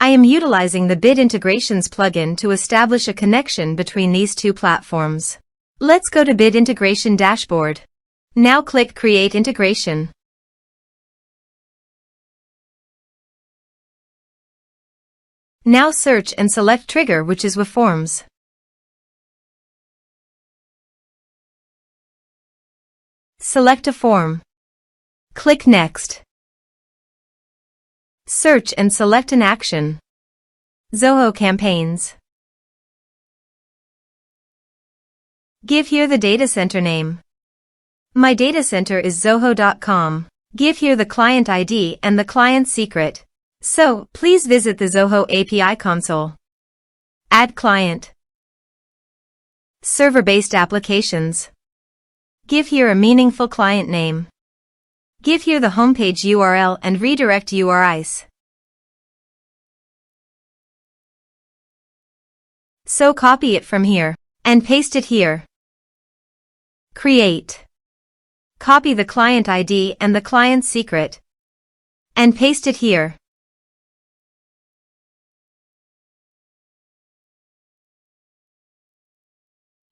I am utilizing the Bit Integrations plugin to establish a connection between these two platforms. Let's go to Bit Integration Dashboard. Now click Create Integration. Now search and select Trigger, which is weForms. Select a form. Click Next. Search and select an action. Zoho Campaigns. Give here the data center name. My data center is zoho.com. Give here the client ID and the client secret. So, please visit the Zoho API console. Add client. Server-based applications. Give here a meaningful client name. Give here the homepage URL and redirect URIs. So copy it from here and paste it here. Create. Copy the client ID and the client secret and paste it here.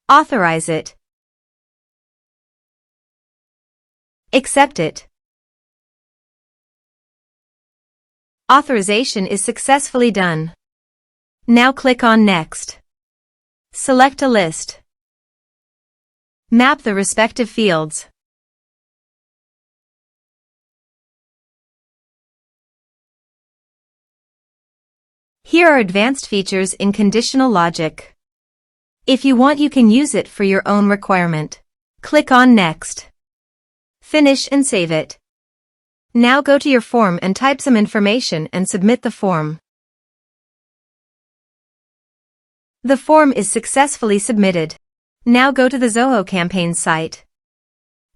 Authorize it. Accept it. Authorization is successfully done. Now click on Next. Select a list. Map the respective fields. Here are advanced features in conditional logic. If you want, you can use it for your own requirement. Click on Next. Finish and save it. Now go to your form and type some information and submit the form. The form is successfully submitted. Now go to the Zoho Campaigns site.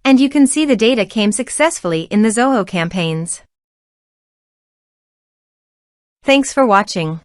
And you can see the data came successfully in the Zoho Campaigns. Thanks for watching.